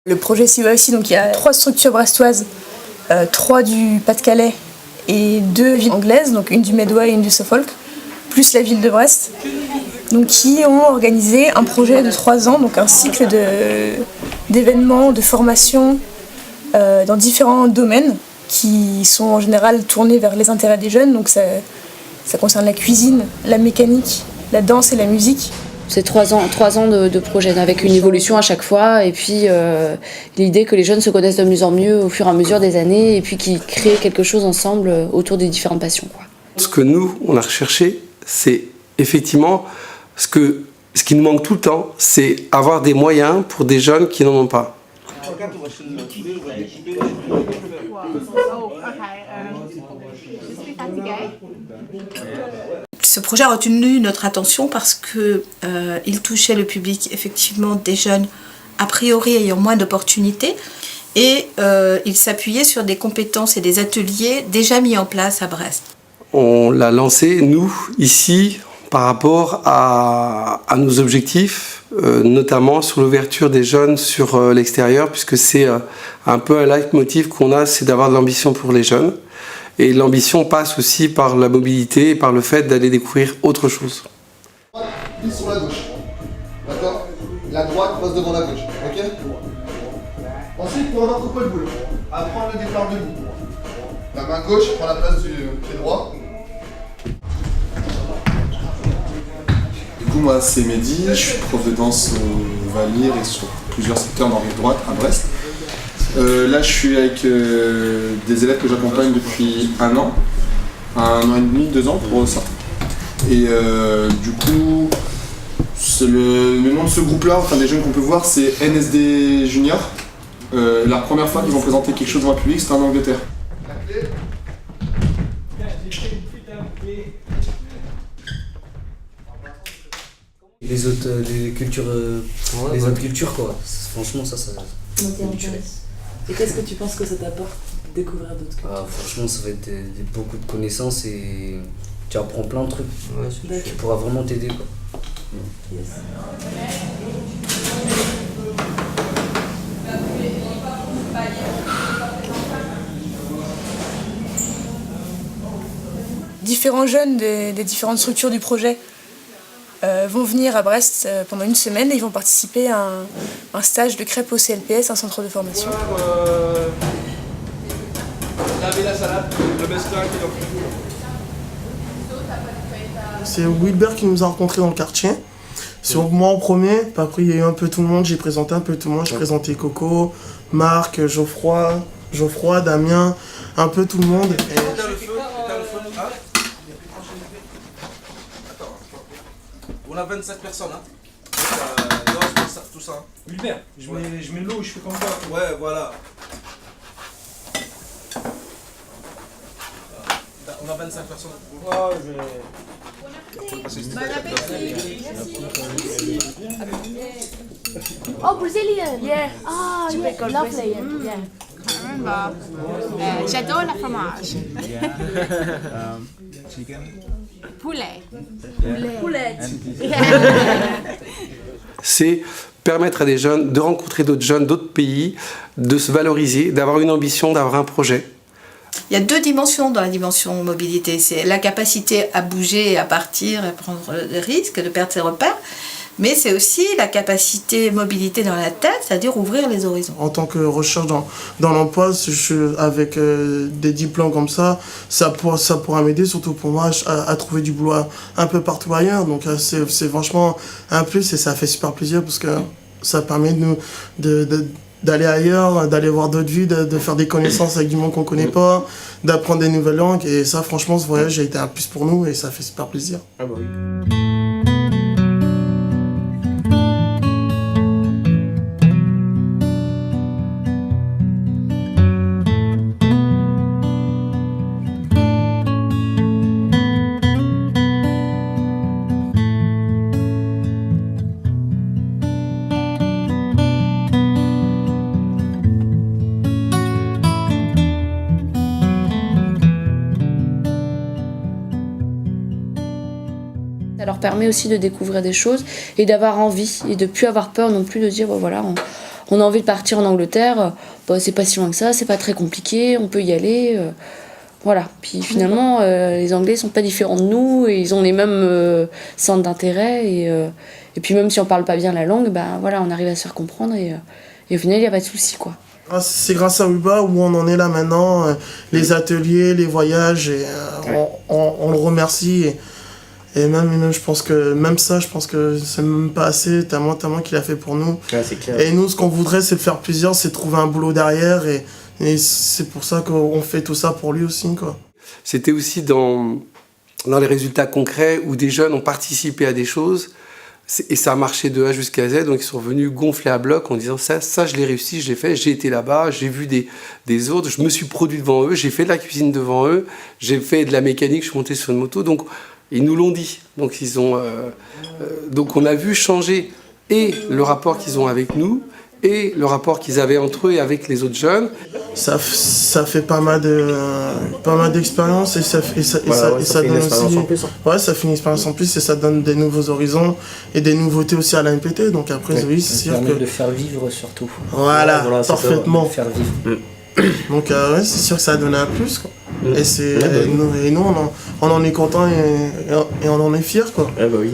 Le projet CYC, donc il y a 3 structures brestoises, 3 du Pas-de-Calais et 2 villes anglaises, donc une du Medway et une du Suffolk, plus la ville de Brest, donc qui ont organisé un projet de 3 ans, donc un cycle d'événements, de formations dans différents domaines qui sont en général tournés vers les intérêts des jeunes, donc ça concerne la cuisine, la mécanique, la danse et la musique. C'est 3 ans de projet avec une évolution à chaque fois et puis l'idée que les jeunes se connaissent de mieux en mieux au fur et à mesure des années et puis qu'ils créent quelque chose ensemble autour des différentes passions, quoi. Ce que nous, on a recherché, c'est effectivement ce qui nous manque tout le temps, c'est avoir des moyens pour des jeunes qui n'en ont pas. Ce projet a retenu notre attention parce qu'il touchait le public effectivement des jeunes a priori ayant moins d'opportunités et il s'appuyait sur des compétences et des ateliers déjà mis en place à Brest. On l'a lancé, nous, ici, par rapport à nos objectifs, notamment sur l'ouverture des jeunes sur l'extérieur, puisque c'est un peu un leitmotiv qu'on a, c'est d'avoir de l'ambition pour les jeunes. Et l'ambition passe aussi par la mobilité et par le fait d'aller découvrir autre chose. Pile sur la gauche. D'accord? La droite passe devant la gauche. Ok? Ensuite, pour notre pot de boule, apprendre le départ debout. La main gauche prend la place du pied droit. Du coup, moi, c'est Mehdi, je suis prof de danse au Valire et sur plusieurs secteurs dans Rive Droite à Brest. Là, je suis avec des élèves que j'accompagne depuis 1 an et demi, 2 ans pour certains. Et du coup, le nom de ce groupe-là, enfin des jeunes qu'on peut voir, c'est NSD Junior. La première fois qu'ils vont présenter quelque chose devant le public, c'était en Angleterre. Les autres cultures, autres cultures quoi. Franchement, ça m'intéresse. Et qu'est-ce que tu penses que ça t'apporte de découvrir d'autres cultures? Franchement, ça va être beaucoup de connaissances et tu apprends plein de trucs qui pourra vraiment t'aider, quoi. Yes. Différents jeunes des différentes structures du projet vont venir à Brest pendant 1 semaine et ils vont participer à un stage de crêpes au CLPS, un centre de formation. C'est Wilbert qui nous a rencontrés dans le quartier. Sur moi en premier, puis après il y a eu un peu tout le monde, j'ai présenté un peu tout le monde, j'ai présenté Coco, Marc, Geoffroy, Damien, un peu tout le monde. On a 25 personnes, hein. Tout ça. Wilbert, je mets l'eau, je fais comme ça. Ouais, voilà. On a 25 personnes. Oh, Brazilian! Yeah. Ah, yeah, lovely. Yeah. J'adore la fromage. Chicken. Poulet. Poulet. C'est permettre à des jeunes de rencontrer d'autres jeunes d'autres pays, de se valoriser, d'avoir une ambition, d'avoir un projet. Il y a 2 dimensions dans la dimension mobilité. C'est la capacité à bouger, à partir, à prendre des risques, de perdre ses repères. Mais c'est aussi la capacité mobilité dans la tête, c'est-à-dire ouvrir les horizons. En tant que recherche dans l'emploi, avec des diplômes comme ça pourra m'aider, surtout pour moi, à trouver du boulot un peu partout ailleurs. Donc c'est franchement un plus et ça fait super plaisir parce que ça permet d'aller ailleurs, d'aller voir d'autres vies, de faire des connaissances avec du monde qu'on ne connaît pas, d'apprendre des nouvelles langues. Et ça, franchement, ce voyage a été un plus pour nous et ça fait super plaisir. Ah bah oui. Ça leur permet aussi de découvrir des choses et d'avoir envie et de plus avoir peur non plus de dire voilà, on a envie de partir en Angleterre, c'est pas si loin que ça, c'est pas très compliqué, on peut y aller. Voilà. Puis finalement, les Anglais sont pas différents de nous et ils ont les mêmes centres d'intérêt et puis même si on parle pas bien la langue, voilà, on arrive à se faire comprendre et au final il n'y a pas de souci quoi. C'est grâce à Uba où on en est là maintenant, les ateliers, les voyages, et on le remercie. Et même, je pense que c'est même pas assez, tellement qu'il a fait pour nous. Ouais, c'est clair. Et nous, ce qu'on voudrait, c'est le faire plaisir, c'est trouver un boulot derrière, et c'est pour ça qu'on fait tout ça pour lui aussi, quoi. C'était aussi dans les résultats concrets où des jeunes ont participé à des choses. Et ça a marché de A jusqu'à Z, donc ils sont venus gonfler à bloc en disant ça je l'ai réussi, je l'ai fait, j'ai été là-bas, j'ai vu des autres, je me suis produit devant eux, j'ai fait de la cuisine devant eux, j'ai fait de la mécanique, je suis monté sur une moto, donc ils nous l'ont dit. Donc, donc on a vu changer et le rapport qu'ils ont avec nous et le rapport qu'ils avaient entre eux et avec les autres jeunes. Ça fait pas mal d'expérience et ça donne aussi. Ouais, ça fait une expérience en plus et ça donne des nouveaux horizons et des nouveautés aussi à la MPT. Donc après, oui, c'est sûr que. De faire vivre surtout. Voilà, parfaitement. Ça, de faire vivre. Donc ouais, c'est sûr que ça a donné un plus, quoi. Et nous, on en est content et on en est fiers, quoi. Ah bah oui.